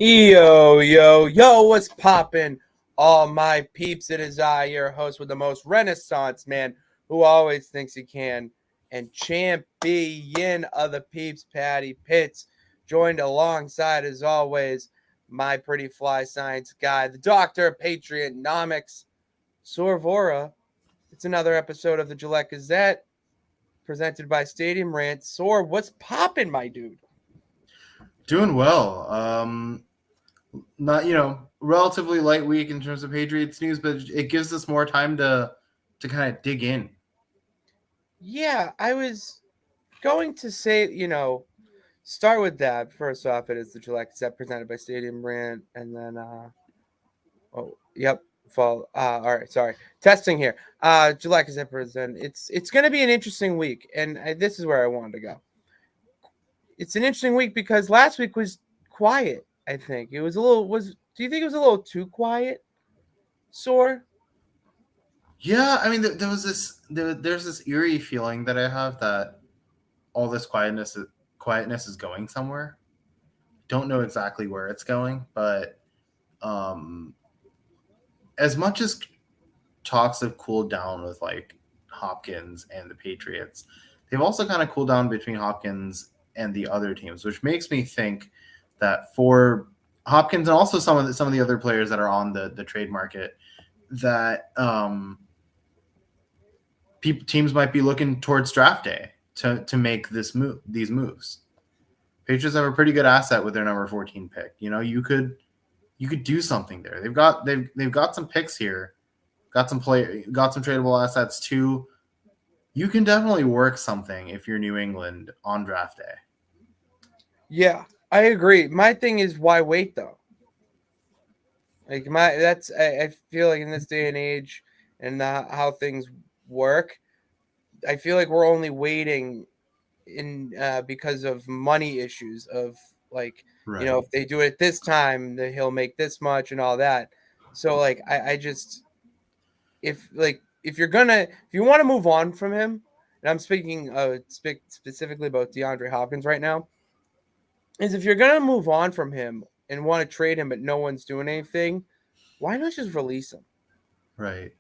Yo, what's poppin'? All my peeps, it is I, your host with the most renaissance man who always thinks he can. And champion of the peeps, Patty Pitts, joined alongside, as always, my pretty fly science guy, the doctor of Patriots, Soor. It's another episode of the Gillette Gazette, presented by Stadium Rant. Soor, what's poppin', my dude? Doing well. Not relatively light week in terms of Patriots news, but it gives us more time to kind of dig in. Yeah, I was going to say, start with that. First off, it is the Gillette Gazette presented by Stadium Brand, and then, fall. All right, sorry, testing here. Gillette Gazette present. It's going to be an interesting week, and this is where I wanted to go. It's an interesting week because last week was quiet. I think it was a little. Do you think it was a little too quiet, Soar? Yeah, I mean, there's this eerie feeling that I have that all this quietness is going somewhere. Don't know exactly where it's going, but as much as talks have cooled down with like Hopkins and the Patriots, they've also kind of cooled down between Hopkins and the other teams, which makes me think that for Hopkins and also some of the other players that are on the trade market, that teams might be looking towards draft day to make these moves. Patriots have a pretty good asset with their number 14 pick. You could do something there. They've got some picks here, got some tradable assets too. You can definitely work something if you're New England on draft day. Yeah, I agree. My thing is, why wait though? I feel like in this day and age and how things work, I feel like we're only waiting in because of money issues of like Right. if they do it at this time, then he'll make this much and all that. So like I just if you want to move on from him, and I'm speaking specifically about DeAndre Hopkins right now, is if you're gonna move on from him and want to trade him, but no one's doing anything, why not just release him? Right.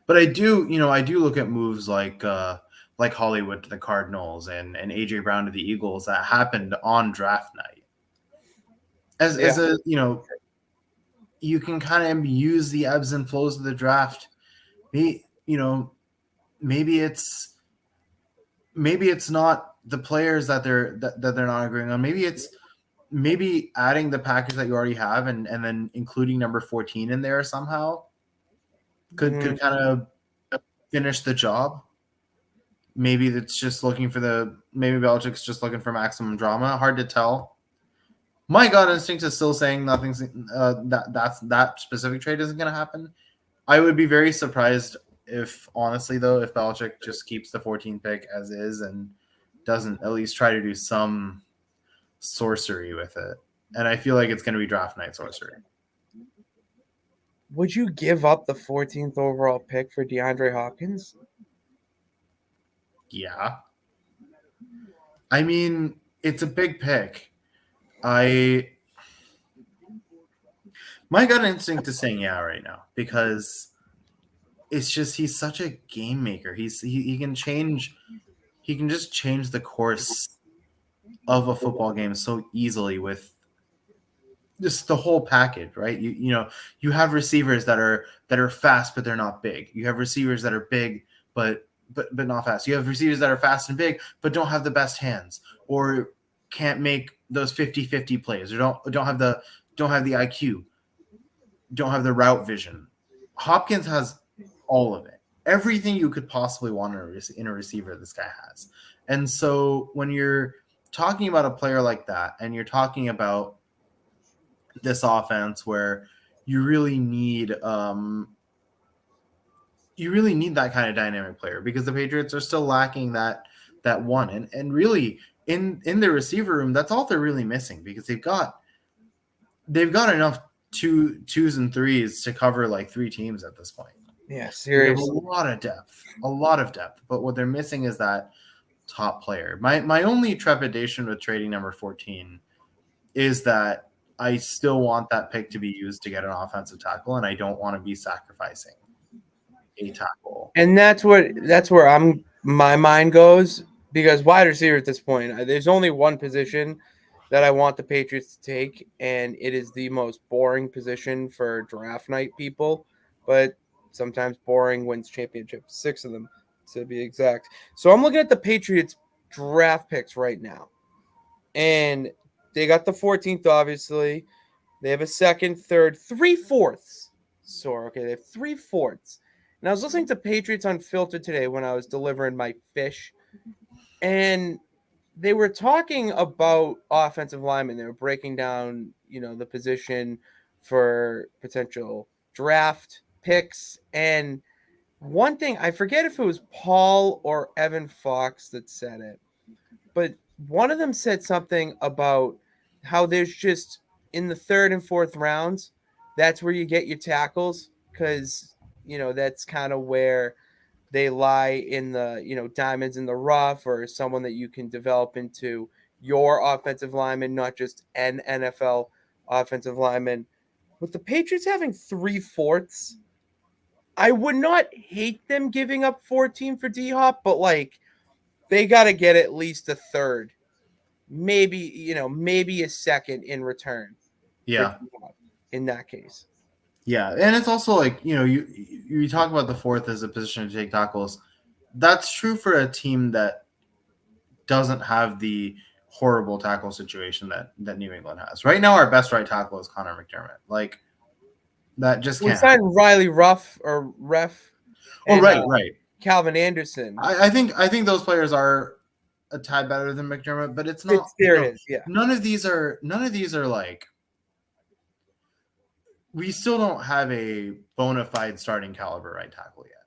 But I do look at moves like Hollywood to the Cardinals and AJ Brown to the Eagles that happened on draft night. As a you can kind of use the ebbs and flows of the draft. Maybe it's not the players that they're not agreeing on. Maybe adding the package that you already have and then including number 14 in there somehow could kind of finish the job. Maybe it's just maybe Belichick's just looking for maximum drama. Hard to tell. My gut instinct is still saying nothing's that specific trade isn't going to happen. I would be very surprised if Belichick just keeps the 14 pick as is and doesn't at least try to do some sorcery with it. And I feel like it's going to be draft night sorcery. Would you give up the 14th overall pick for DeAndre Hopkins? Yeah. I mean, it's a big pick. My gut instinct is saying yeah right now because it's just he's such a game maker. He can just change the course of a football game so easily with just the whole package, right? You have receivers that are fast but they're not big. You have receivers that are big but not fast. You have receivers that are fast and big but don't have the best hands or can't make those 50-50 plays or don't have the IQ, don't have the route vision. Hopkins has all of it. Everything you could possibly want in a receiver this guy has. And so when you're talking about a player like that and you're talking about this offense where you really need that kind of dynamic player because the Patriots are still lacking that one. And really in the receiver room, that's all they're really missing because they've got enough twos and threes to cover like three teams at this point. Yeah, seriously. A lot of depth. But what they're missing is that top player. My only trepidation with trading number 14 is that I still want that pick to be used to get an offensive tackle, and I don't want to be sacrificing a tackle. And that's where my mind goes, because wide receiver at this point, there's only one position that I want the Patriots to take, and it is the most boring position for draft night people. But sometimes boring wins championships, 6 of them to be exact. So I'm looking at the Patriots draft picks right now, and they got the 14th, obviously. They have a second, third, 3/4. Soor, okay, they have 3/4. And I was listening to Patriots Unfiltered today when I was delivering my fish, and they were talking about offensive linemen. They were breaking down, the position for potential draft picks. And one thing, I forget if it was Paul or Evan Fox that said it, but one of them said something about how there's just in the third and fourth rounds, that's where you get your tackles, because that's kind of where they lie in the diamonds in the rough, or someone that you can develop into your offensive lineman, not just an NFL offensive lineman. With the Patriots having 3/4, I would not hate them giving up 14 for D Hop, but like they got to get at least a third, maybe a second in return for Yeah. D-Hop in that case. Yeah, and it's also like you talk about the fourth as a position to take tackles. That's true for a team that doesn't have the horrible tackle situation that New England has right now. Our best right tackle is Connor McDermott. Like that just We can't signed happen. Riley Ruff or Ref Oh, and right. Calvin Anderson. I think those players are a tad better than McDermott, but it's not. There it is. Yeah. None of these are like. We still don't have a bona fide starting caliber right tackle yet.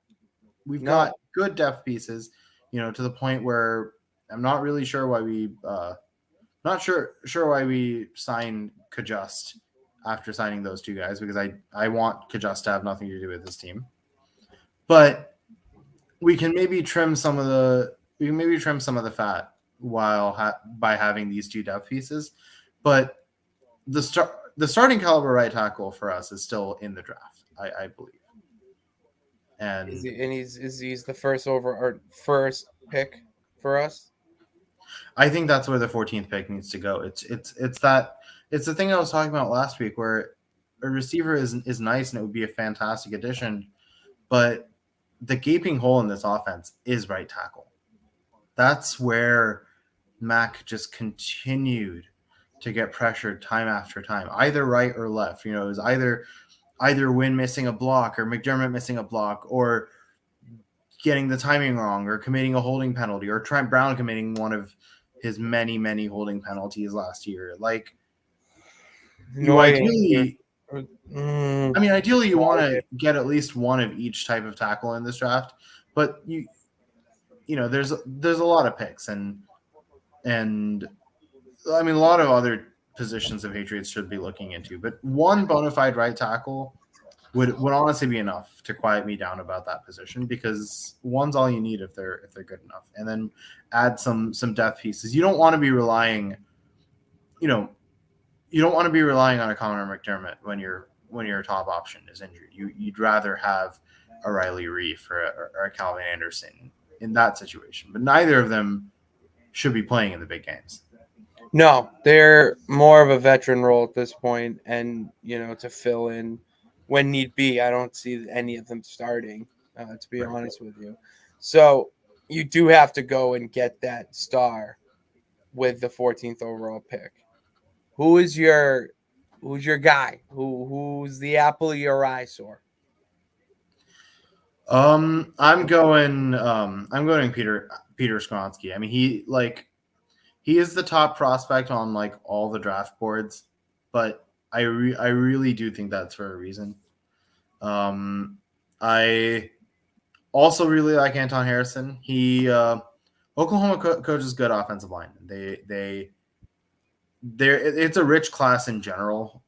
We've got good depth pieces, to the point where I'm not really sure why we not sure why we signed Kajust after signing those two guys, because I want Kajust to have nothing to do with this team. But we can maybe trim some of the fat by having these two depth pieces. But the starting caliber right tackle for us is still in the draft, I believe. And he's the first pick for us. I think that's where the 14th pick needs to go. It's the thing I was talking about last week, where a receiver is nice and it would be a fantastic addition, but the gaping hole in this offense is right tackle. That's where Mac just continued to get pressured time after time, either right or left. It was either Wynn missing a block or McDermott missing a block, or getting the timing wrong, or committing a holding penalty, or Trent Brown committing one of his many, many holding penalties last year. Like, ideally you want to get at least one of each type of tackle in this draft, but there's a lot of picks, and I mean, a lot of other positions the Patriots should be looking into, but one bona fide right tackle would honestly be enough to quiet me down about that position, because one's all you need if they're good enough, and then add some depth pieces. You don't want to be relying, on a Connor McDermott when your top option is injured. You'd rather have a Riley Reef or a Calvin Anderson in that situation, but neither of them should be playing in the big games. No, they're more of a veteran role at this point, and to fill in when need be. I don't see any of them starting, to be honest with you. So you do have to go and get that star with the 14th overall pick. Who's your guy? Who's the apple of your eye, Soor? I'm going Peter Skronsky. I mean, he is the top prospect on like all the draft boards, but I really do think that's for a reason. I also really like Anton Harrison. He Oklahoma coaches good offensive line. It's a rich class in general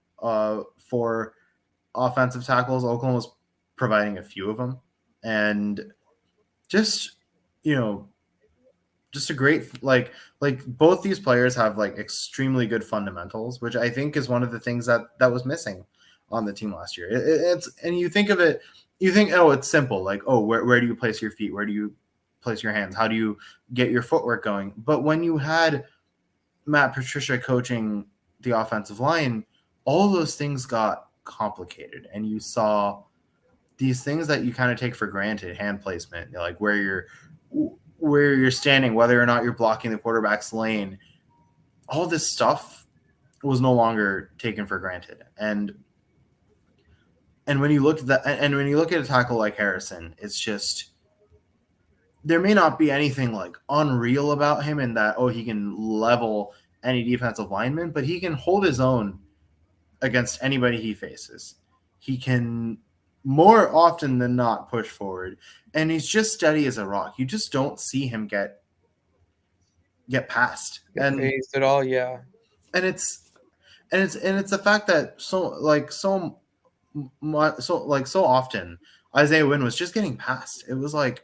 for offensive tackles. Oklahoma's providing a few of them, and just just a great like both these players have like extremely good fundamentals, which I think is one of the things that was missing on the team last year. It's and you think of it, you think, oh, it's simple, like, oh, where do you place your feet, where do you place your hands, how do you get your footwork going? But when you had Matt Patricia coaching the offensive line, all those things got complicated, and you saw these things that you kind of take for granted, hand placement, like where you're standing, whether or not you're blocking the quarterback's lane, all this stuff was no longer taken for granted. And when you look at that, and when you look at a tackle like Harrison, it's just, there may not be anything like unreal about him in that, oh, he can level any defensive lineman, but he can hold his own against anybody he faces. He can more often than not push forward, and he's just steady as a rock. You just don't see him get past. Get phased at all, yeah. And it's the fact that so often Isaiah Wynn was just getting past. It was like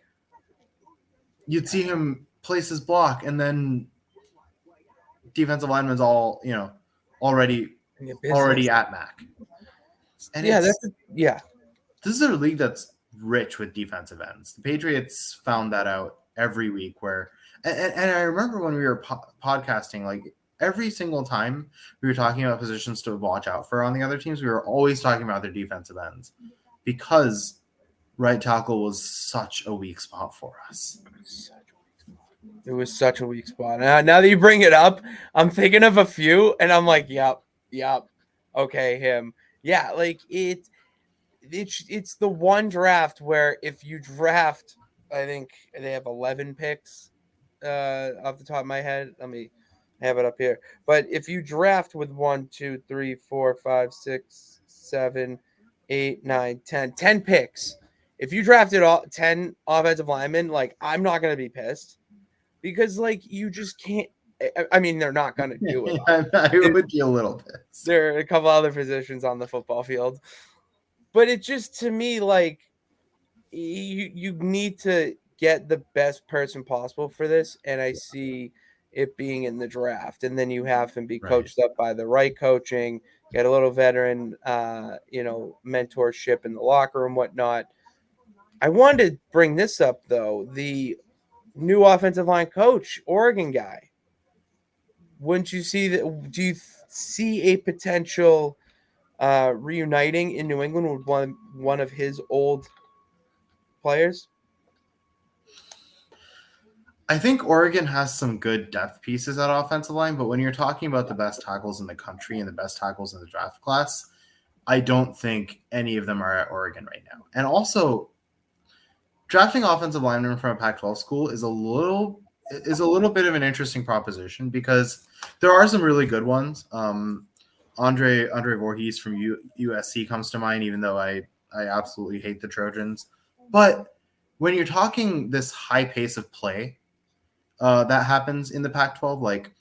you'd see him place his block, and then defensive linemen's all, already at Mac. And yeah, this is a league that's rich with defensive ends. The Patriots found that out every week. Where and I remember when we were podcasting, like every single time we were talking about positions to watch out for on the other teams, we were always talking about their defensive ends, because right tackle was such a weak spot for us. It was such a weak spot. Now that you bring it up, I'm thinking of a few, and I'm like, yep, okay, him. Yeah, like it's the one draft where if you draft, I think they have 11 picks off the top of my head. Let me have it up here. But if you draft with 1, 2, 3, 4, 5, 6, 7, 8, 9, 10 picks, if you drafted all 10 offensive linemen, like, I'm not going to be pissed, because like you just can't. I mean, they're not going to do it. I would be a little pissed. There are a couple other positions on the football field, but it just, to me, like, you need to get the best person possible for this, and I see it being in the draft, and then you have him be coached up by the right coaching, get a little veteran, mentorship in the locker room, whatnot. I wanted to bring this up though: the new offensive line coach, Oregon guy. Wouldn't you see that? Do you see a potential reuniting in New England with one of his old players? I think Oregon has some good depth pieces at offensive line, but when you're talking about the best tackles in the country and the best tackles in the draft class, I don't think any of them are at Oregon right now. And also, drafting offensive linemen from a Pac-12 school is a little bit of an interesting proposition, because there are some really good ones. Andre Voorhees from USC comes to mind, even though I absolutely hate the Trojans. But when you're talking this high pace of play that happens in the Pac-12, like,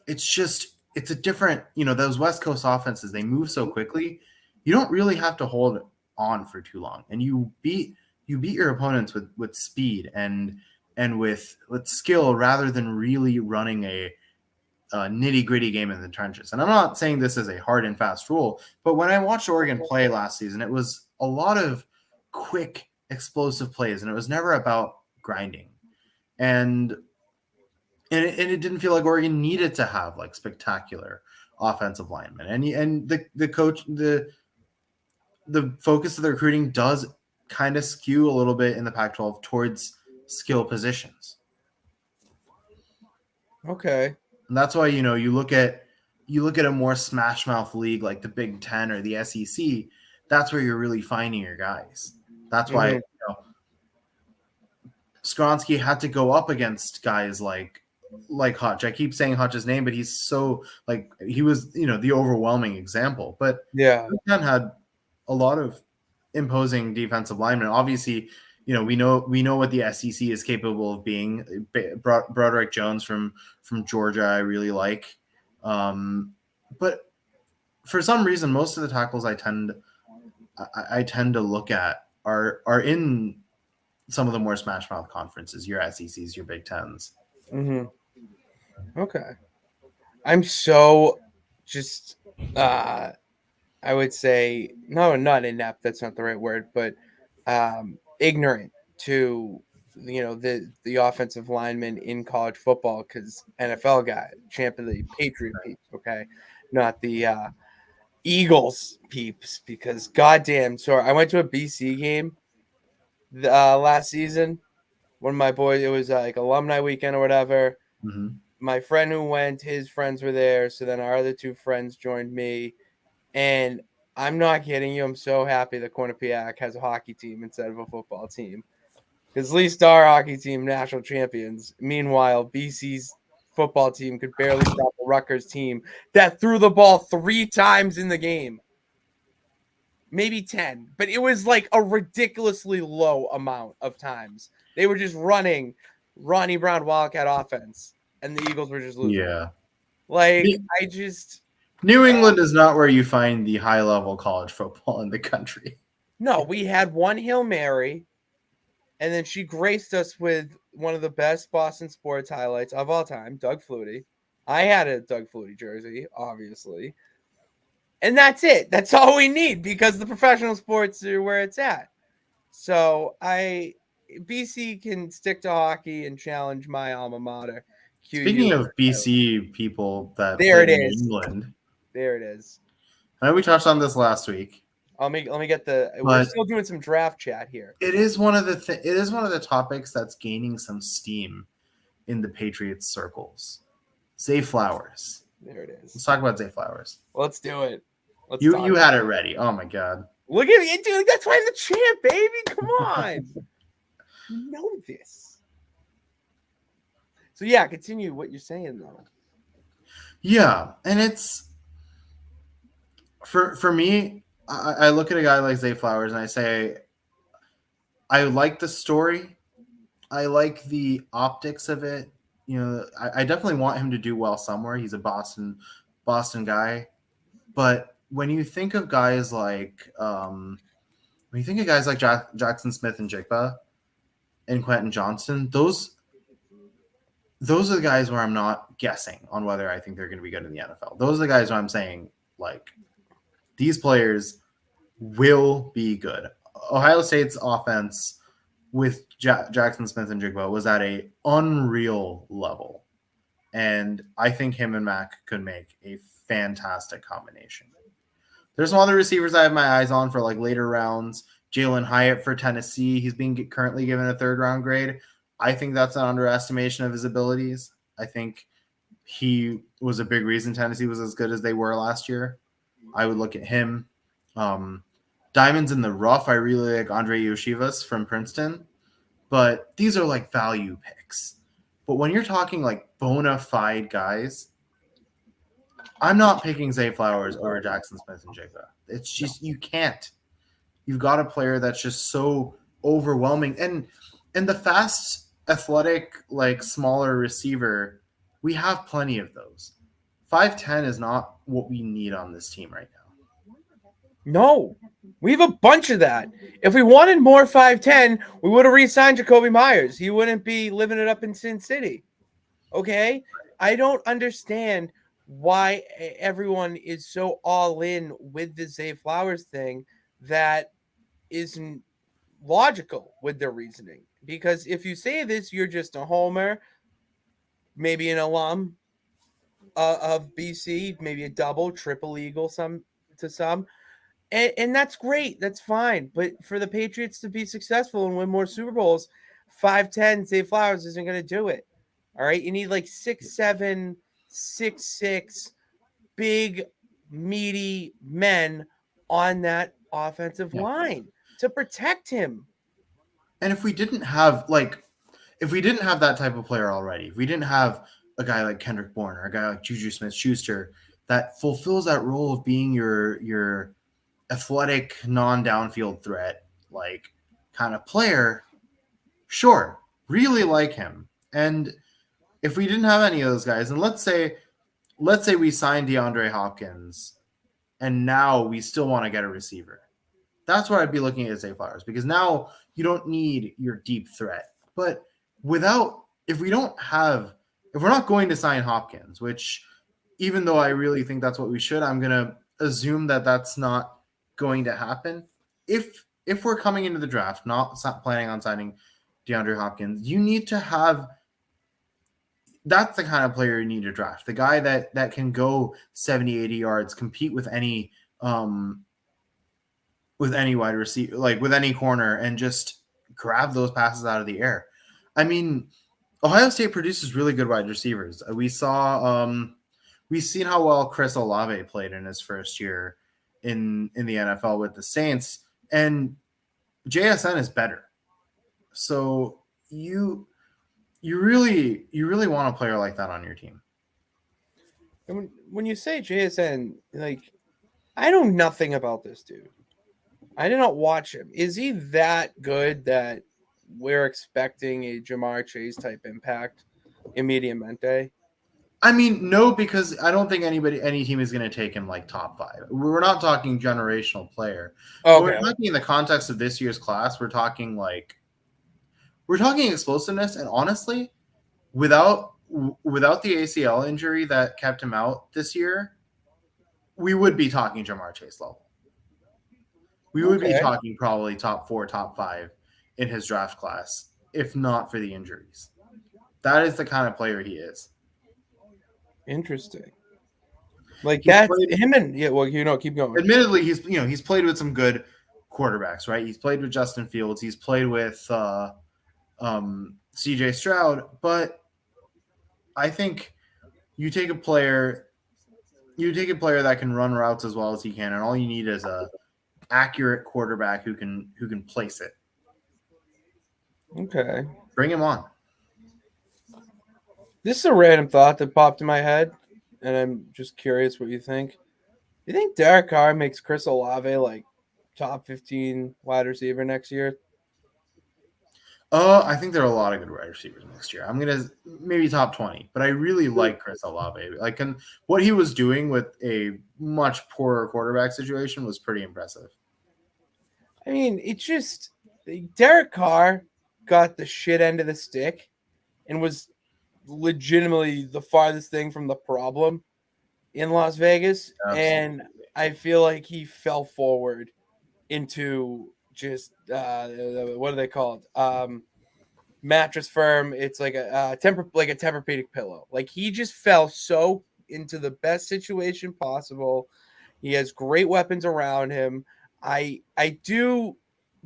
it's a different, those West Coast offenses, they move so quickly. You don't really have to hold on for too long, and you beat your opponents with speed and with skill, rather than really running a nitty-gritty game in the trenches. And I'm not saying this is a hard and fast rule, but when I watched Oregon play last season, it was a lot of quick, explosive plays, and it was never about grinding. And it didn't feel like Oregon needed to have like spectacular offensive linemen. And the coach, the focus of the recruiting does kind of skew a little bit in the Pac-12 towards skill positions. Okay. And that's why, you look at a more smash mouth league like the Big Ten or the SEC. That's where you're really finding your guys. That's why Skronsky had to go up against guys like Hutch. I keep saying Hutch's name, but he's so, like, he was, the overwhelming example. But yeah, Big Ten had a lot of imposing defensive linemen. Obviously, we know what the SEC is capable of being. Broderick Jones from Georgia, I really like. But for some reason, most of the tackles I tend to look at are in some of the more smash mouth conferences, your SECs, your Big Tens. Mm-hmm. Okay. I'm so just I would say no, not inept. That's not the right word, but ignorant to the offensive lineman in college football because NFL guy, champ of the Patriot peeps. Okay, not the Eagles peeps because goddamn. So I went to a BC game last season. One of my boys, it was like alumni weekend or whatever. Mm-hmm. My friend who went, his friends were there. So then our other two friends joined me. And I'm not kidding you. I'm so happy that Quinnipiac has a hockey team instead of a football team. Because at least our hockey team, national champions. Meanwhile, BC's football team could barely stop the Rutgers team that threw the ball 3 times in the game. Maybe 10, but it was like a ridiculously low amount of times. They were just running Ronnie Brown Wildcat offense, and the Eagles were just losing. Yeah. Like, I just. New England is not where you find the high level college football in the country. No, we had one Hail Mary, and then she graced us with one of the best Boston sports highlights of all time, Doug Flutie. I had a Doug Flutie jersey, obviously. And that's it. That's all we need because the professional sports are where it's at. So BC can stick to hockey and challenge my alma mater, QU. Speaking of BC people that There played it in New is. England, There it is. I know we touched on this last week, Let me get the. We're but still doing some draft chat here. it is one of the topics that's gaining some steam in the Patriots circles. Zay Flowers. There it is. Let's talk about Zay Flowers. Let's do it. Let's You had it ready. Oh my god. Look at me, dude. That's why I'm the champ, baby. Come on. You know this. So yeah, continue what you're saying though. Yeah, and it's for me. I look at a guy like Zay Flowers and I say, I like the story. I like the optics of it. You know, I definitely want him to do well somewhere. He's a Boston guy, but when you think of guys like Jackson Smith and Jigba and Quentin Johnston, those are the guys where I'm not guessing on whether I think they're going to be good in the NFL. Those are the guys where I'm saying, like, these players will be good. Ohio State's offense with Jackson Smith and Jigba was at a unreal level. And I think him and Mac could make a fantastic combination. There's some other receivers I have my eyes on for like later rounds. Jalen Hyatt for Tennessee. He's being currently given a 3rd round grade. I think that's an underestimation of his abilities. I think he was a big reason Tennessee was as good as they were last year. I would look at him. Diamonds in the rough, I really like Andre Yoshivas from Princeton. But these are like value picks. But when you're talking like bona fide guys, I'm not picking Zay Flowers over Jackson Smith and Jigba. It's just you can't. You've got a player that's just so overwhelming. And the fast, athletic, like smaller receiver, we have plenty of those. 5'10" is not what we need on this team right now. No, we have a bunch of that. If we wanted more 5'10", we would have re-signed Jacoby Myers. He wouldn't be living it up in Sin City. Okay? I don't understand why everyone is so all in with the Zay Flowers thing that isn't logical with their reasoning. Because if you say this, you're just a homer, maybe an alum of BC, maybe a double, triple eagle to some. And that's great. That's fine. But for the Patriots to be successful and win more Super Bowls, 5'10" Zay Flowers isn't going to do it. All right. You need like 6'7", 6'6", big, meaty men on that offensive line to protect him. And if we didn't have that type of player already, if we didn't have a guy like Kendrick Bourne or a guy like Juju Smith-Schuster that fulfills that role of being your athletic, non-downfield threat, like kind of player, sure, really like him. And if we didn't have any of those guys, and let's say we signed DeAndre Hopkins, and now we still want to get a receiver. That's where I'd be looking at Zay Flowers, because now you don't need your deep threat. But without if we're not going to sign Hopkins, which even though I really think that's what we should, I'm going to assume that that's not going to happen. If we're coming into the draft not planning on signing DeAndre Hopkins, you need to have that's the kind of player you need to draft. The guy that can go 70, 80 yards, compete with any wide receiver, like with any corner, and just grab those passes out of the air. I mean, Ohio State produces really good wide receivers. We've seen how well Chris Olave played in his first year in the NFL with the Saints, and JSN is better. So you really want a player like that on your team. And when you say JSN, like, I know nothing about this dude. I did not watch him. Is he that good that we're expecting a Jamar Chase type impact immediatamente? I mean, no, because I don't think any team is going to take him like top 5. We're not talking generational player. Okay. We're talking in the context of this year's class. We're talking explosiveness, and honestly, without the ACL injury that kept him out this year, we would be talking Jamar Chase level. We would be talking probably top 4, top 5 in his draft class, if not for the injuries. That is the kind of player he is. Interesting. Like that's him, and keep going. Admittedly, he's played with some good quarterbacks, right? He's played with Justin Fields, he's played with CJ Stroud, but I think you take a player that can run routes as well as he can, and all you need is a accurate quarterback who can place it. Okay. Bring him on. This is a random thought that popped in my head, and I'm just curious what you think. Do you think Derek Carr makes Chris Olave like top 15 wide receiver next year? I think there are a lot of good wide receivers next year. I'm gonna maybe top 20, but I really like Chris Olave. Like, and what he was doing with a much poorer quarterback situation was pretty impressive. I mean, it's just Derek Carr got the shit end of the stick and was legitimately the farthest thing from the problem in Las Vegas. Absolutely. And I feel like he fell forward into just what do they call it? Mattress Firm. It's like a Tempur-Pedic pillow. Like, he just fell so into the best situation possible. He has great weapons around him. I do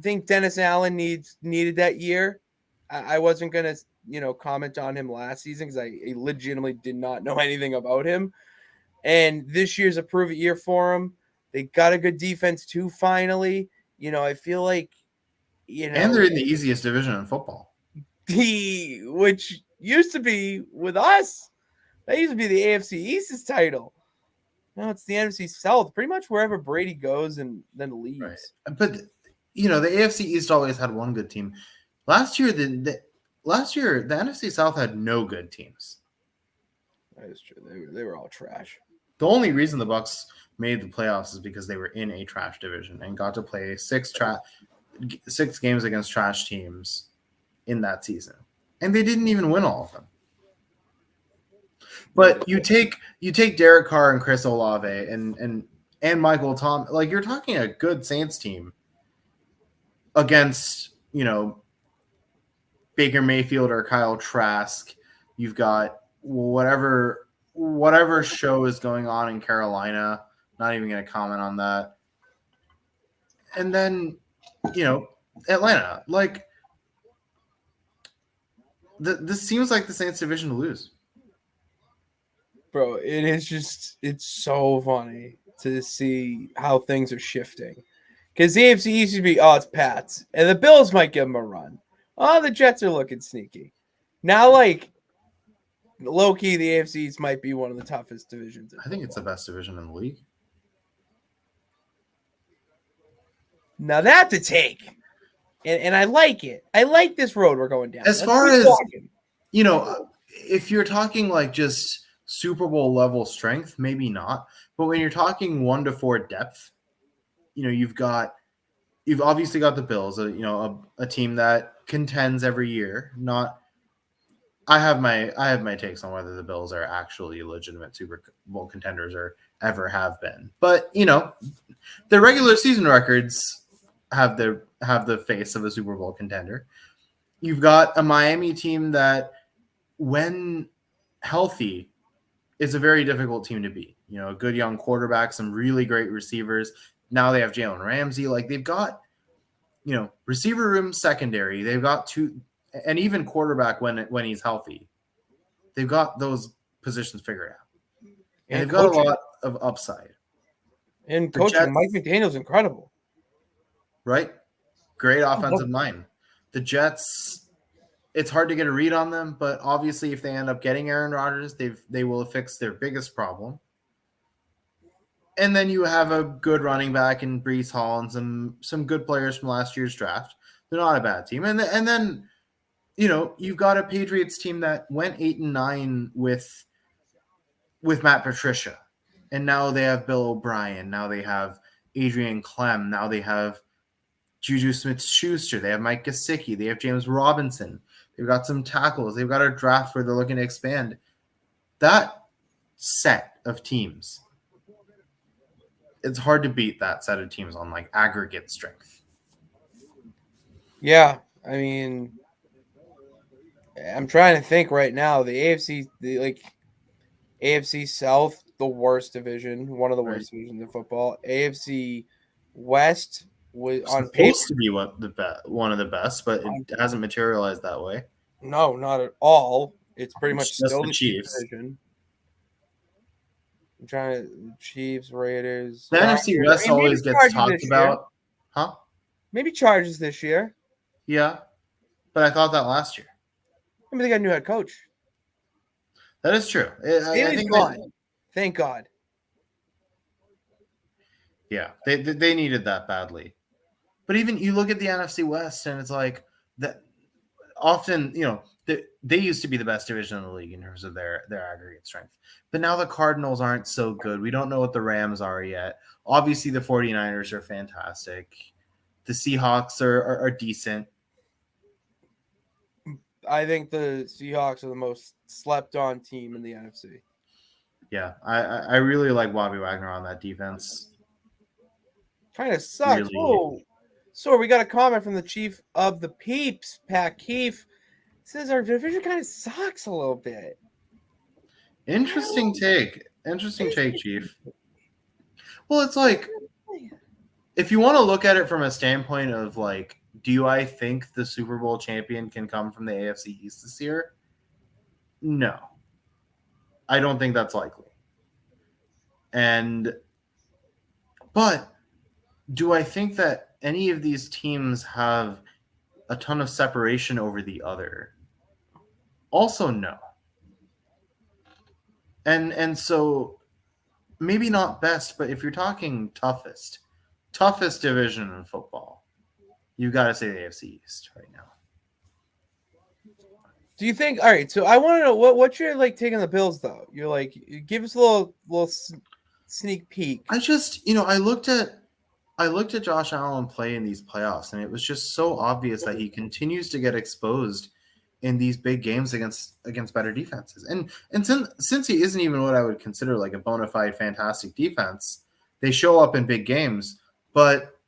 think Dennis Allen needed that year. I wasn't gonna comment on him last season because I legitimately did not know anything about him. And this year's a prove it year for him. They got a good defense too. Finally, I feel like and they're in the easiest division in football. Which used to be with us. That used to be the AFC East's title. No, it's the NFC South. Pretty much wherever Brady goes and then leaves. Right. But the AFC East always had one good team. Last year, the NFC South had no good teams. That is true. They were all trash. The only reason the Bucs made the playoffs is because they were in a trash division and got to play 6 games against trash teams in that season, and they didn't even win all of them. But you take Derek Carr and Chris Olave and Michael Thomas, like, you're talking a good Saints team against Baker Mayfield or Kyle Trask. You've got whatever show is going on in Carolina. Not even going to comment on that. And then Atlanta. Like, this seems like the Saints division to lose. Bro, it's so funny to see how things are shifting. Because the AFC used to be, it's Pats. And the Bills might give them a run. Oh, the Jets are looking sneaky. Now, like, low-key, the AFC East might be one of the toughest divisions. I think it's the best division in the league. Now, that's a take. And I like it. I like this road we're going down. As far as, if you're talking like just Super Bowl level strength, maybe not. But when you're talking 1 to 4 depth, you've obviously got the Bills, a team that contends every year. Not I have my takes on whether the Bills are actually legitimate Super Bowl contenders or ever have been. But their regular season records have the face of a Super Bowl contender. You've got a Miami team that, when healthy, is a very difficult team to beat. A good young quarterback, some really great receivers. Now they have Jalen Ramsey. Like, they've got, receiver room, secondary. They've got two, and even quarterback when he's healthy. They've got those positions figured out, and And they've got a coaching. lot of upside. And The coaching, Mike Jets, McDaniel's incredible. right? Great I love offensive it. mind. The Jets, it's hard to get a read on them, but obviously, if they end up getting Aaron Rodgers, they will fix their biggest problem. And then you have a good running back in Brees Hall and some good players from last year's draft. They're not a bad team. And then you've got a Patriots team that went 8-9 with Matt Patricia, and now they have Bill O'Brien. Now they have Adrian Clem. Now they have Juju Smith-Schuster. They have Mike Gesicki. They have James Robinson. They've got some tackles. They've got a draft where they're looking to expand. That set of teams, it's hard to beat that set of teams on like aggregate strength. Yeah, I mean, I'm trying to think right now. The AFC, AFC South, the worst division, one of the Right? worst divisions in football. AFC West was on paper. Supposed to be one of the best, but it hasn't materialized that way. No, not at all. It's pretty much It's just still the the Chiefs Chiefs. division. I'm trying to Chiefs, Raiders, The Chargers. NFC West I mean, maybe always gets Chargers talked this year. about, huh? Maybe Chargers this year. Yeah, but I thought that last year. I mean, they got a new head coach. That is true. I Staley's think gone. Thank God. yeah, they needed that badly. But even you look at the NFC West, and it's like that. Often, they used to be the best division in the league in terms of their aggregate strength. But now the Cardinals aren't so good. We don't know what the Rams are yet. Obviously, the 49ers are fantastic. The Seahawks are decent. I think the Seahawks are the most slept on team in the NFC. Yeah, I really like Bobby Wagner on that defense. Kind of sucks. Really. Whoa. So we got a comment from the chief of the Peeps, Pat Keefe. Says our division kind of sucks a little bit. Interesting take. Interesting take, Chief. Well, it's like, if you want to look at it from a standpoint of like, do I think the Super Bowl champion can come from the AFC East this year? No. I don't think that's likely. But do I think that any of these teams have a ton of separation over the other? Also, no. And so maybe not best, but if you're talking toughest division in football, you got to say the AFC East right now. Do you think? All right, so I want to know what's your take on the Bills though. You're like, give us a little sneak peek. I just I looked at Josh Allen play in these playoffs, and it was just so obvious that he continues to get exposed in these big games against better defenses. And since he isn't even what I would consider like a bona fide fantastic defense, they show up in big games. But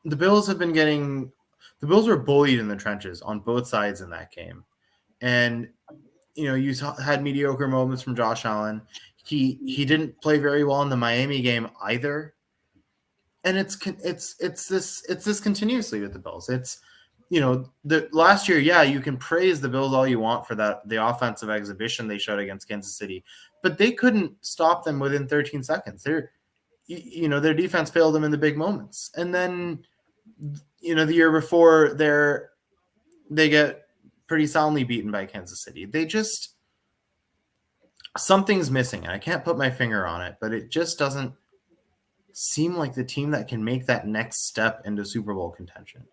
the Bills were bullied in the trenches on both sides in that game. And you had mediocre moments from Josh Allen. He didn't play very well in the Miami game either. And it's this continuously with the Bills. It's the last year, yeah, you can praise the Bills all you want for the offensive exhibition they showed against Kansas City, but they couldn't stop them within 13 seconds. Their defense failed them in the big moments. And then the year before they get pretty soundly beaten by Kansas City. They just, something's missing, and I can't put my finger on it, but it just doesn't seem like the team that can make that next step into Super Bowl contention.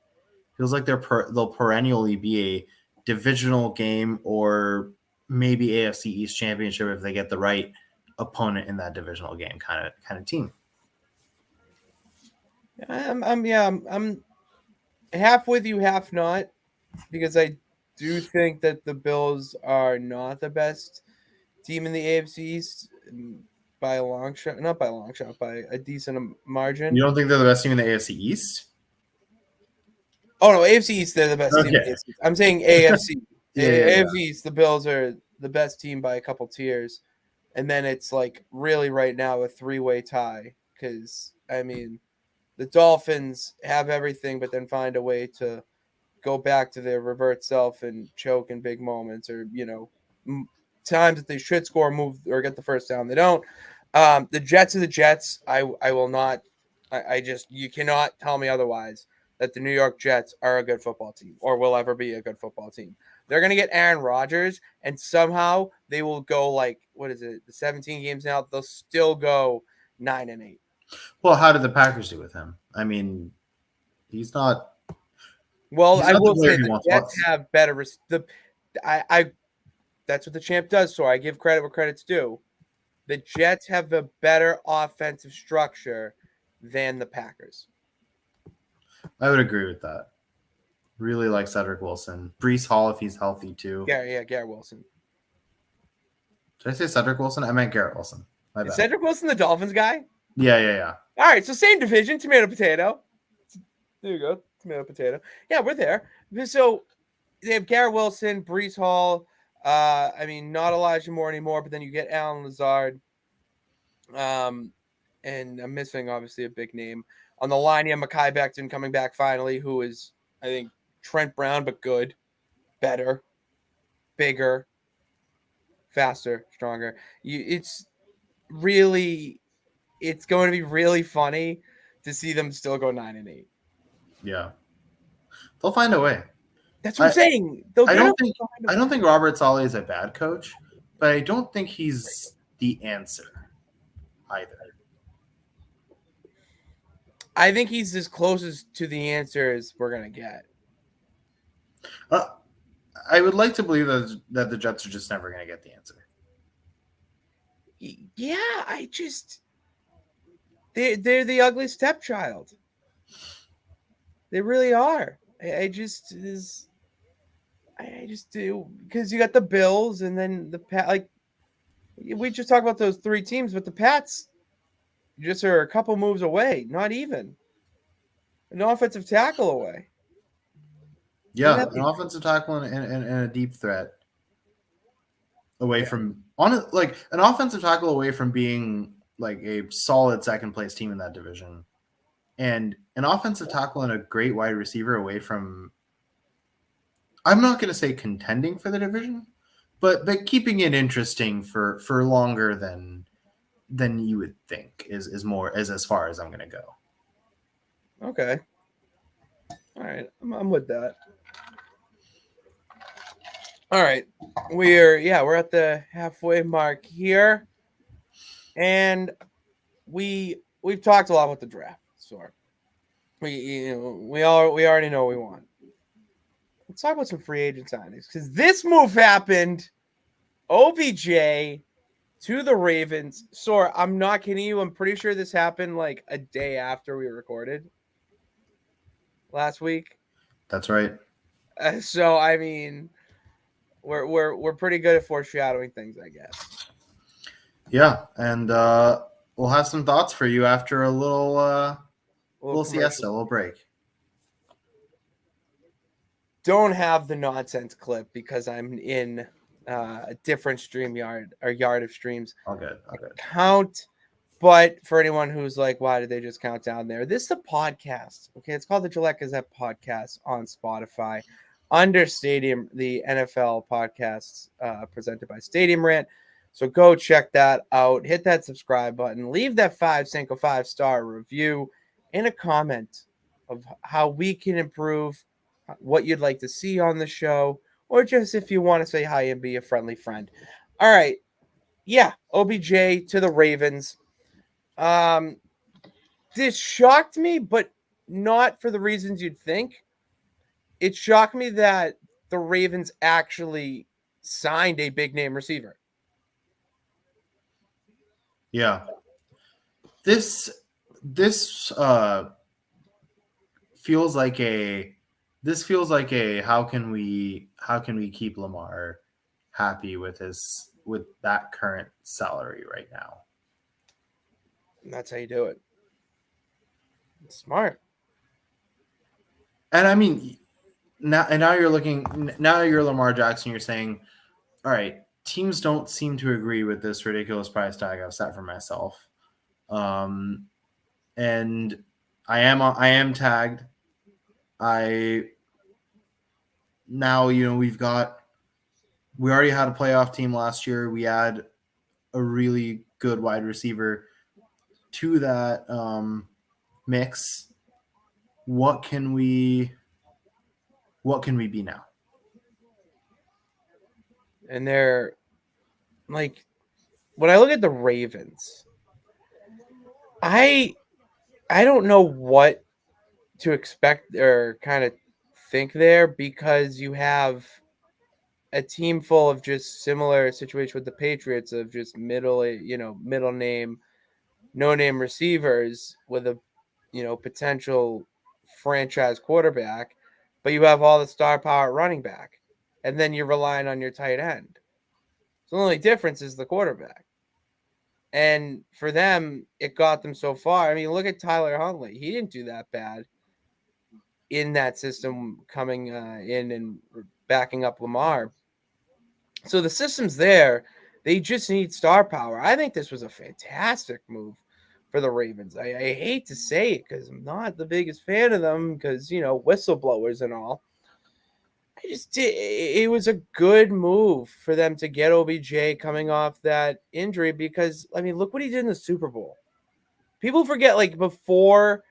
Feels like they'll perennially be a divisional game or maybe AFC East championship if they get the right opponent in that divisional game kind of team. I'm half with you, half not, because I do you think that the Bills are not the best team in the AFC East by a long shot? Not by a long shot, by a decent margin. You don't think they're the best team in the AFC East? Oh no, AFC East, they're the best team. In Okay. the AFC. I'm saying AFC. Yeah. AFC East, the Bills are the best team by a couple tiers, and then it's like really right now a three-way tie because I mean the Dolphins have everything, but then find a way to go back to their revert self and choke in big moments, or times that they should score, move, or get the first down, they don't. The Jets are the Jets. I will not. I just you cannot tell me otherwise that the New York Jets are a good football team or will ever be a good football team. They're gonna get Aaron Rodgers, and somehow they will go like what is it? The 17 games now. They'll still go 9-8. Well, how did the Packers do with him? I mean, he's not Well, he's I not the will player say he the once Jets was. have better. I that's what the champ does. So I give credit where credit's due. The Jets have a better offensive structure than the Packers. I would agree with that. Really like Cedric Wilson. Brees Hall, if he's healthy too. Garrett Wilson. Did I say Cedric Wilson? I meant Garrett Wilson. My Is bad. Cedric Wilson the Dolphins guy? Yeah. All right, so same division, tomato potato. There you go, tomato potato. Yeah, we're there. So they have Garrett Wilson, Brees Hall. I mean, not Elijah Moore anymore, but then you get Alan Lazard. And I'm missing obviously a big name on the line. You have Mekhi Becton coming back finally, who is I think Trent Brown, but good, better, bigger, faster, stronger. It's going to be really funny to see them still go 9-8. Yeah. They'll find a way. That's what I'm saying. I don't think Robert Saleh is a bad coach, but I don't think he's the answer either. I think he's as closest to the answer as we're gonna get. I would like to believe that the Jets are just never going to get the answer. Yeah, they're the ugly stepchild. They really are. I just do because you got the Bills and then the Pat. Like we just talked about those three teams, but the Pats just are a couple moves away, not even an offensive tackle away. Yeah, an offensive tackle and a deep threat away from an offensive tackle away from being like a solid second place team in that division, and an offensive tackle and a great wide receiver away from. I'm not going to say contending for the division, but keeping it interesting for longer than you would think is as far as I'm going to go. Okay. All right, I'm with that. All right, we're at the halfway mark here, and we've talked a lot about the draft. So we already know what we want. Let's talk about some free agent signings because this move happened. OBJ to the Ravens. Soor, I'm not kidding you. I'm pretty sure this happened like a day after we recorded last week. That's right. So I mean, we're pretty good at foreshadowing things, I guess. Yeah, and we'll have some thoughts for you after a little siesta, a little break. Don't have the nonsense clip because I'm in a different stream yard or yard of streams. All good. Count, but for anyone who's like, why did they just count down there? This is a podcast. Okay, it's called the Gillette Gazette podcast on Spotify under Stadium, the NFL podcasts presented by Stadium Rant. So go check that out. Hit that subscribe button. Leave that 5-star review and a comment of how we can improve, what you'd like to see on the show, or just if you want to say hi and be a friendly friend. All right. Yeah, OBJ to the Ravens. This shocked me, but not for the reasons you'd think. It shocked me that the Ravens actually signed a big name receiver. Yeah. This feels like a this feels like a how can we keep Lamar happy with that current salary right now? And that's how you do it. It's smart. And I mean, now you're looking, now you're Lamar Jackson. You're saying, all right, teams don't seem to agree with this ridiculous price tag I've set for myself. And I am tagged. I now we already had a playoff team last year. We had a really good wide receiver to that mix. What can we be now? And they're like, when I look at the Ravens, I don't know what to expect or kind of think there, because you have a team full of just similar situation with the Patriots of just middle name, no name receivers with a potential franchise quarterback, but you have all the star power at running back, and then you're relying on your tight end. So the only difference is the quarterback. And for them, it got them so far. I mean, look at Tyler Huntley. He didn't do that bad in that system coming in and backing up Lamar. So the system's there. They just need star power. I think this was a fantastic move for the Ravens. I hate to say it because I'm not the biggest fan of them because, whistleblowers and all. It was a good move for them to get OBJ coming off that injury because, I mean, look what he did in the Super Bowl. People forget, like, before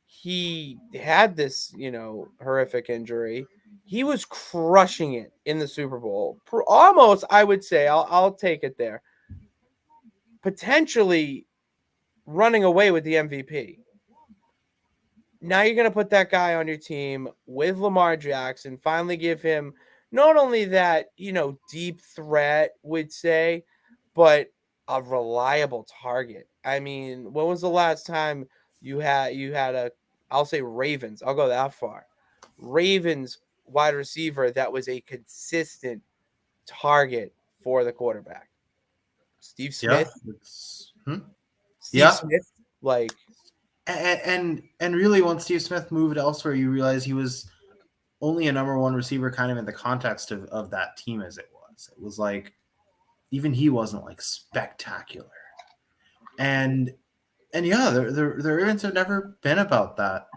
he had this, horrific injury, he was crushing it in the Super Bowl. Almost, I would say, I'll take it there. Potentially running away with the MVP. Now you're going to put that guy on your team with Lamar Jackson, finally give him not only that, deep threat, would say, but a reliable target. I mean, when was the last time you had I'll say Ravens. I'll go that far. Ravens wide receiver that was a consistent target for the quarterback. Steve Yeah, Smith. Steve yeah. Smith, like, And really, once Steve Smith moved elsewhere, you realize he was only a number one receiver, kind of in the context of that team as it was. It was like even he wasn't like spectacular. And yeah, the Ravens have never been about that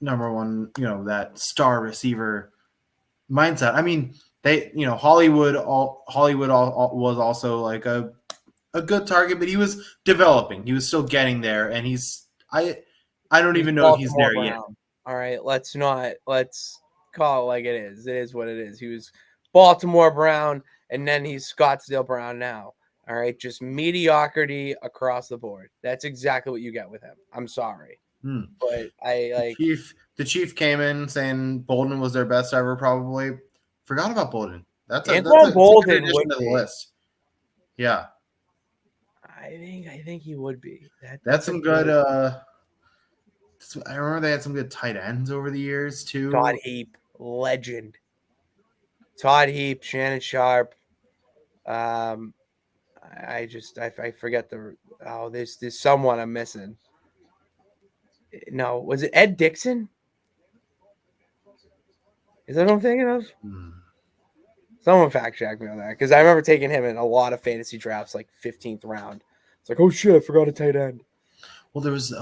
number one, that star receiver mindset. I mean, they, Hollywood was also like a good target, but he was developing. He was still getting there, and I don't even know if he's Baltimore there yet. Brown. All right, let's call it like it is. It is what it is. He was Baltimore Brown, and then he's Scottsdale Brown now. All right, just mediocrity across the board. That's exactly what you get with him. I'm sorry, but I like the Chief came in saying Bolden was their best ever. Probably forgot about Bolden. That's a good addition to the list. Yeah, I think he would be. That's some good. I remember they had some good tight ends over the years too. Todd Heap, legend. Todd Heap, Shannon Sharp. I forget there's someone I'm missing. No, was it Ed Dixon? Is that what I'm thinking of? Someone fact check me on that, because I remember taking him in a lot of fantasy drafts, like 15th round. It's like, oh shit, I forgot a tight end. Well, there was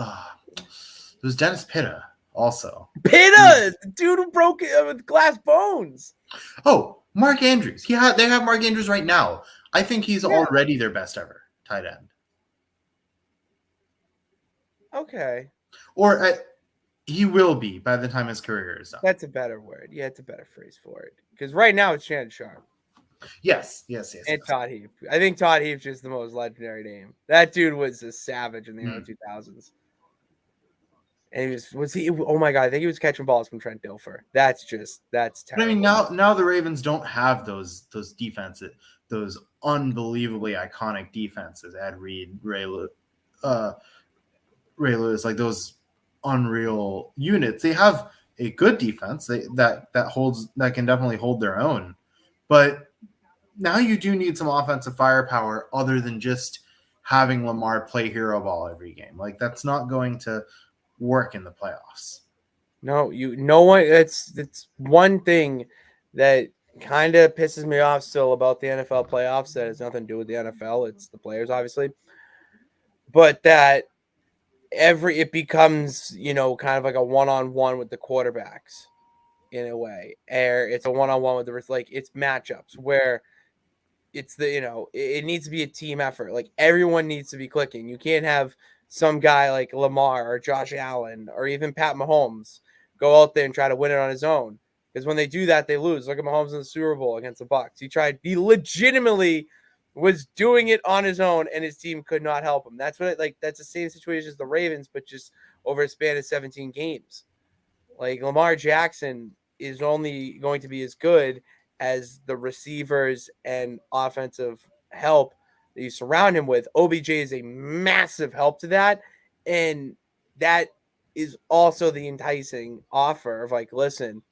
Dennis Pitta also. Pitta, dude who broke it with glass bones. Oh, Mark Andrews. They have Mark Andrews right now. I think he's already their best ever tight end. Okay. Or he will be by the time his career is done. That's a better word. Yeah, it's a better phrase for it. Because right now it's Shannon Sharp. Yes. And Todd Heap. I think Todd Heap's just the most legendary name. That dude was a savage in the early 2000s. And was he? Oh my god! I think he was catching balls from Trent Dilfer. That's terrible. But I mean, now the Ravens don't have those defenses, those unbelievably iconic defenses. Ed Reed, Ray Lewis, like those unreal units. They have a good defense that can definitely hold their own. But now you do need some offensive firepower other than just having Lamar play hero ball every game. Like that's not going to work in the playoffs. No one. It's one thing that kind of pisses me off still about the NFL playoffs. That has nothing to do with the NFL. It's the players, obviously, but that it becomes kind of like a one-on-one with the quarterbacks in a way, or it's a one-on-one with it's matchups where it's it needs to be a team effort. Like everyone needs to be clicking. You can't have some guy like Lamar or Josh Allen or even Pat Mahomes go out there and try to win it on his own, because when they do that, they lose. Look at Mahomes in the Super Bowl against the Bucs. He legitimately was doing it on his own, and his team could not help him. That's that's the same situation as the Ravens, but just over a span of 17 games. Like Lamar Jackson is only going to be as good as the receivers and offensive help that you surround him with. OBJ is a massive help to that. And that is also the enticing offer of listen,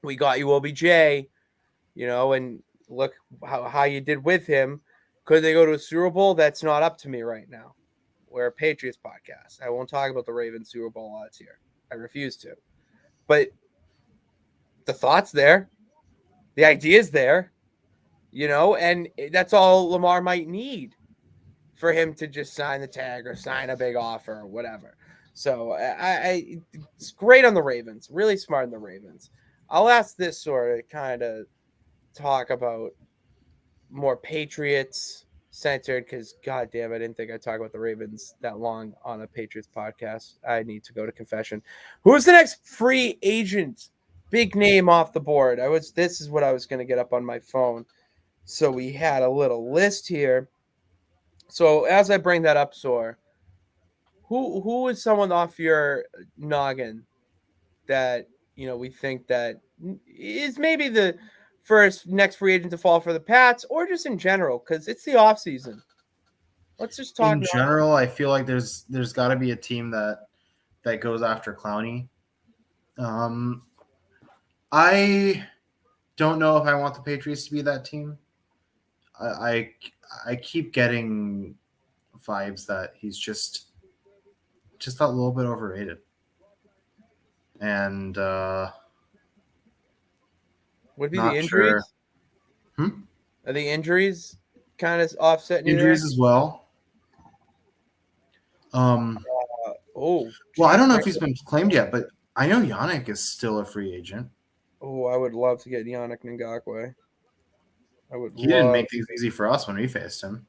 we got you OBJ, and look how you did with him. Could they go to a Super Bowl? That's not up to me right now. We're a Patriots podcast. I won't talk about the Ravens Super Bowl odds here. I refuse to. But the thought's there. The idea's there, and that's all Lamar might need for him to just sign the tag or sign a big offer or whatever. So it's great on the Ravens. Really smart on the Ravens. I'll ask this sort of kind of talk about more Patriots centered, because God damn, I didn't think I'd talk about the Ravens that long on a Patriots podcast. I need to go to confession. Who's the next free agent? Big name off the board. This is what I was going to get up on my phone. So we had a little list here. So as I bring that up, Soor, who is someone off your noggin that we think that is maybe the first next free agent to fall for the Pats, or just in general, because it's the off season. Let's just talk. In general, I feel like there's got to be a team that goes after Clowney. I don't know if I want the Patriots to be that team. I keep getting vibes that he's just that little bit overrated. And would be the injuries? Sure. Are the injuries kind of offsetting injuries as well? Well, I don't know if he's been claimed yet, but I know Yannick is still a free agent. Oh, I would love to get Yannick Ngakoue. He didn't make things easy for us when we faced him.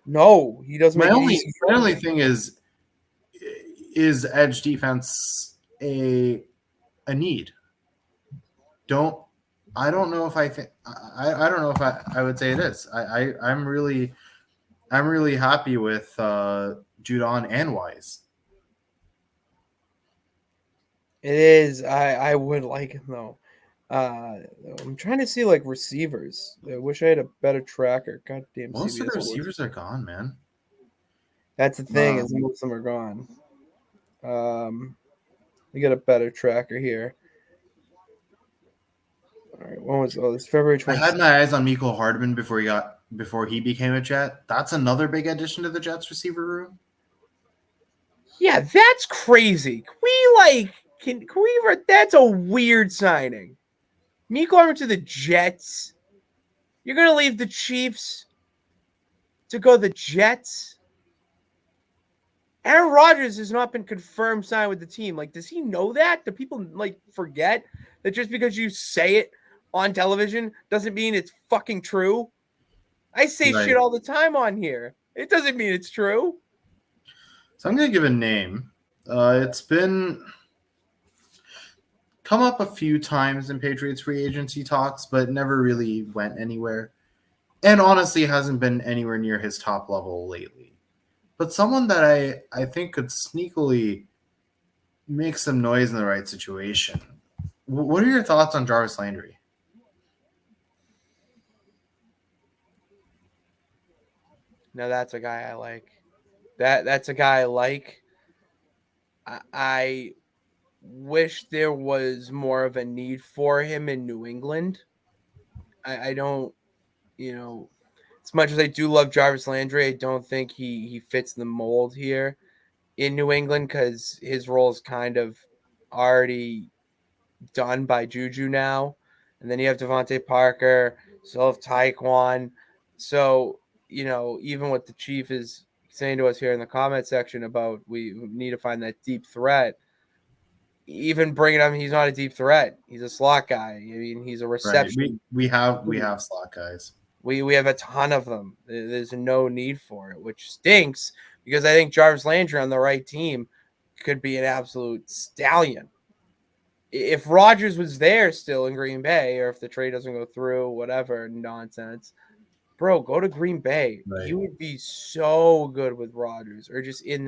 No, he doesn't. My only thing is edge defense a need? I don't know if I think I don't know if I would say it is. I'm really happy with Judon and Wise. It is. I would like him though. I'm trying to see receivers. I wish I had a better tracker. God damn. Most of the receivers are gone, man. That's the thing, is most of them are gone. We got a better tracker here. All right, when was this February 20th? I had my eyes on Mecole Hardman before he became a Jet. That's another big addition to the Jets receiver room. Yeah, that's crazy. Can we that's a weird signing. Mecole Hardman to the Jets. You're gonna leave the Chiefs to go the Jets? Aaron Rodgers has not been confirmed signed with the team. Does he know that? Do people forget that just because you say it on television doesn't mean it's fucking true? I say shit all the time on here. It doesn't mean it's true. So I'm going to give a name. It's been come up a few times in Patriots free agency talks, but never really went anywhere. And honestly, hasn't been anywhere near his top level lately. But someone that I think could sneakily make some noise in the right situation. What are your thoughts on Jarvis Landry? No, that's a guy I like. That's a guy I like. I wish there was more of a need for him in New England. I don't, you know, as much as I do love Jarvis Landry, I don't think he fits the mold here in New England because his role is kind of already done by Juju now. And then you have Devontae Parker, still have Taekwon. So, even what the Chief is saying to us here in the comment section about we need to find that deep threat, even bringing him, he's not a deep threat. He's a slot guy. I mean, he's a Right. reception. We have slot guys. We have a ton of them. There's no need for it, which stinks because I think Jarvis Landry on the right team could be an absolute stallion. If Rodgers was there still in Green Bay, or if the trade doesn't go through, whatever nonsense, bro, go to Green Bay. Right. He would be so good with Rodgers, or just in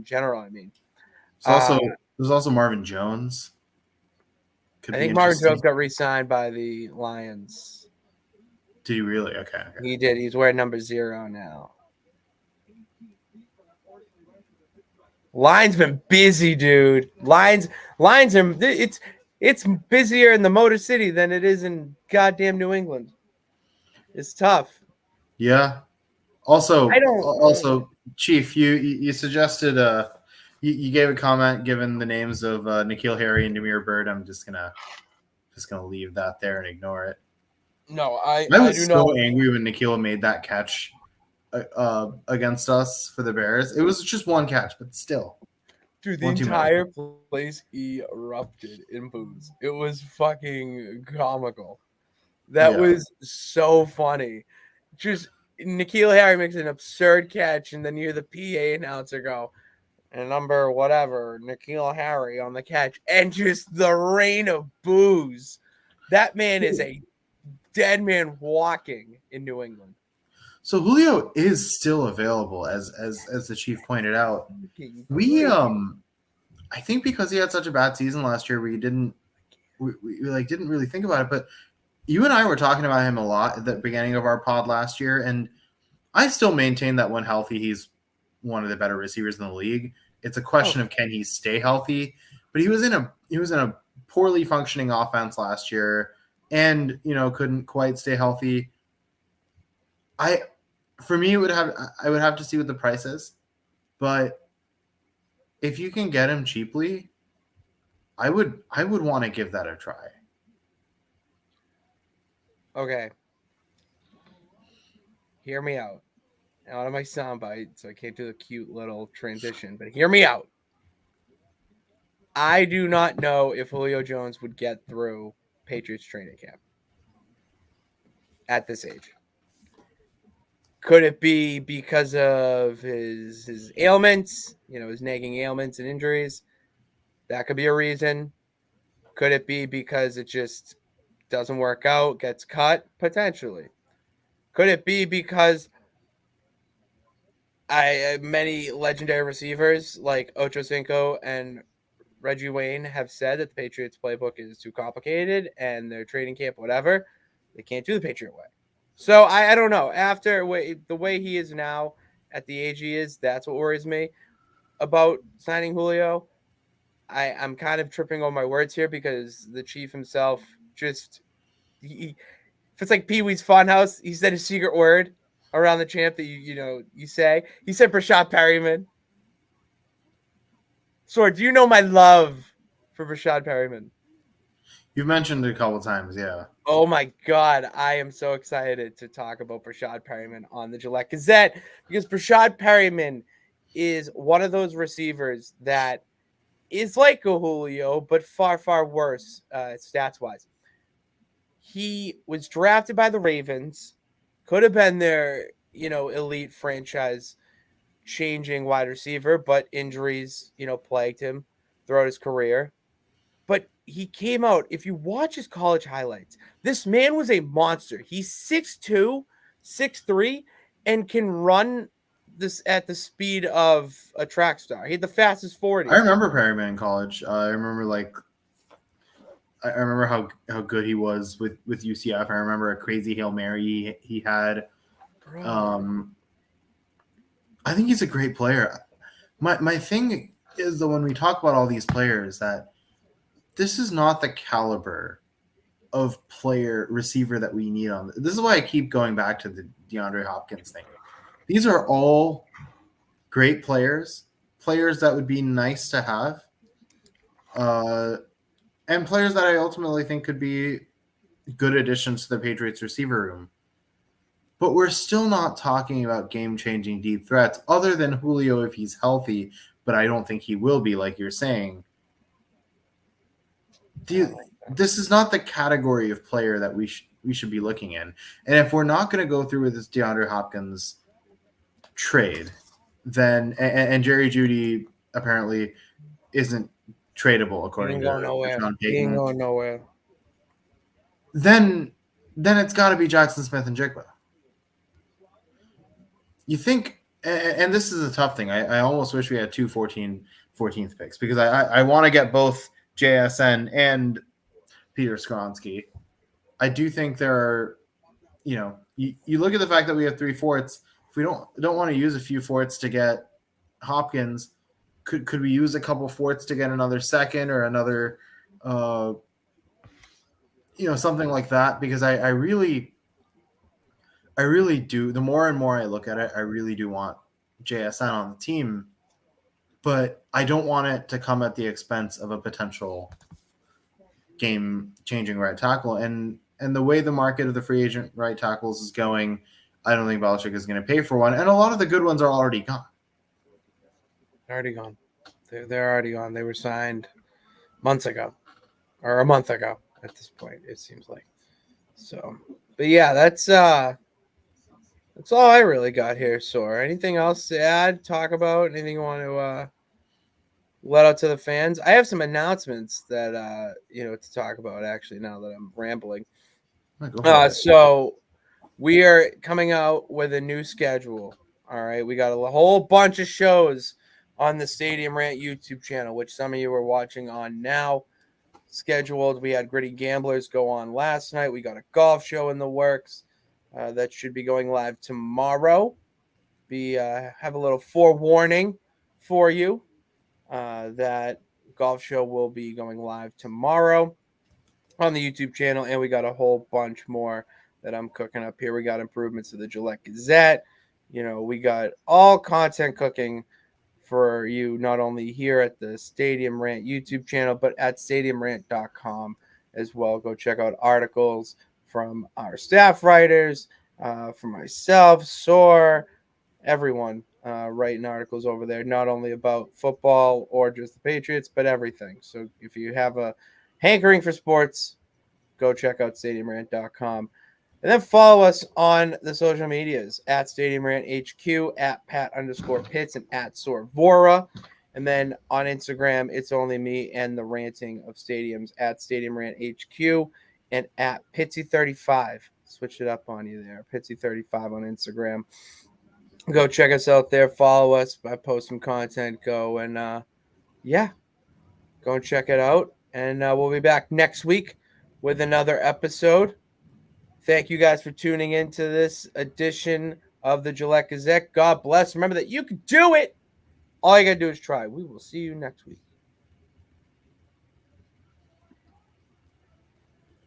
general. I mean, There's also Marvin Jones. Could I be think Marvin interesting. Jones got re-signed by the Lions. Did he really? Okay. He did. He's wearing number 0 now. Lions been busy, dude. Lions are it's busier in the Motor City than it is in goddamn New England. It's tough. Yeah. I don't. Chief, you suggested you gave a comment given the names of N'Keal Harry and Namir Bird. I'm just gonna leave that there and ignore it. No, I I was do so not. angry when N'Keal made that catch against us for the Bears. It was just one catch, but still. Dude, the One too many. entire place erupted in boos. It was fucking comical. That Yeah. was so funny. Just N'Keal Harry makes an absurd catch, and then you hear the PA announcer go, and number whatever, N'Keal Harry on the catch, and just the rain of boos. That man is a dead man walking in New England. So Julio is still available, as the Chief pointed out. I think because he had such a bad season last year, we didn't really think about it. But you and I were talking about him a lot at the beginning of our pod last year, and I still maintain that when healthy, he's one of the better receivers in the league. It's a question of can he stay healthy. But he was in a poorly functioning offense last year, and couldn't quite stay healthy. For me, I would have to see what the price is, but if you can get him cheaply, I would want to give that a try. Okay. Hear me out. Out of my soundbite, so I can't do the cute little transition, but hear me out. I do not know if Julio Jones would get through Patriots training camp at this age. Could it be because of his ailments, his nagging ailments and injuries? That could be a reason. Could it be because it just doesn't work out, gets cut? Potentially. Could it be because many legendary receivers like Ocho Cinco and Reggie Wayne have said that the Patriots playbook is too complicated and their training camp, whatever, they can't do the Patriot way. So I don't know. After the way he is now, at the age he is, that's what worries me about signing Julio. I'm kind of tripping on my words here because the Chief himself just if it's like Pee Wee's Funhouse, he said a secret word around the champ that you say. He said Brashad Perryman. Soor, do you know my love for Brashad Perryman? You've mentioned it a couple times, yeah. Oh my God, I am so excited to talk about Brashad Perryman on the Gillette Gazette because Brashad Perryman is one of those receivers that is like a Julio, but far, far worse stats-wise. He was drafted by the Ravens, could have been their, elite franchise changing wide receiver, but injuries, plagued him throughout his career. But he came out, if you watch his college highlights, this man was a monster. He's 6'2", 6'3", and can run this at the speed of a track star. He had the fastest 40. I remember Perryman in college. I remember how good he was with UCF. I remember a crazy Hail Mary he had. Bro. I think he's a great player. My thing is that when we talk about all these players, that this is not the caliber of player receiver that we need on. This is why I keep going back to the DeAndre Hopkins thing. These are all great players that would be nice to have, and players that I ultimately think could be good additions to the Patriots receiver room. But we're still not talking about game-changing deep threats other than Julio if he's healthy, but I don't think he will be, like you're saying. This is not the category of player that we should be looking in. And if we're not going to go through with this DeAndre Hopkins trade, then and Jerry Jeudy apparently isn't tradable according to Sean Payton. He ain't going nowhere. Then it's got to be Jackson Smith and Jigba. You think, and this is a tough thing. I almost wish we had two 14th picks because I want to get both JSN and Peter Skronsky. I do think there are, you look at the fact that we have 3 fourths. If we don't want to use a few fourths to get Hopkins, could we use a couple fourths to get another second or another, something like that? Because I really do. The more and more I look at it, I really do want JSN on the team, but I don't want it to come at the expense of a potential game-changing right tackle. And the way the market of the free agent right tackles is going, I don't think Belichick is going to pay for one. And a lot of the good ones are already gone. Already gone. They're already gone. They were signed months ago, or a month ago at this point, it seems like. So, but yeah, that's all I really got here, Soor. Anything else to add, talk about? Anything you want to let out to the fans? I have some announcements that to talk about, actually, now that I'm rambling. So we are coming out with a new schedule. All right, we got a whole bunch of shows on the Stadium Rant YouTube channel, which some of you are watching on now. Scheduled. We had Gritty Gamblers go on last night. We got a golf show in the works that should be going live tomorrow. Have a little forewarning for you that golf show will be going live tomorrow on the YouTube channel, and we got a whole bunch more that I'm cooking up here. We got improvements to the Gillette Gazette. We got all content cooking for you, not only here at the Stadium Rant YouTube channel, but at stadiumrant.com as well. Go check out articles from our staff writers, from myself, Soor, everyone writing articles over there, not only about football or just the Patriots, but everything. So if you have a hankering for sports, go check out stadiumrant.com. And then follow us on the social medias at Stadium Rant HQ, at Pat_Pitts, and at Sorvora. And then on Instagram, it's only me and the ranting of stadiums at Stadium Rant HQ and at Pitsy35. Switched it up on you there. Pitsy35 on Instagram. Go check us out there. Follow us. I post some content. Go and, go and check it out. And we'll be back next week with another episode. Thank you guys for tuning in to this edition of the Gillette Gazette. God bless. Remember that you can do it. All you got to do is try. We will see you next week.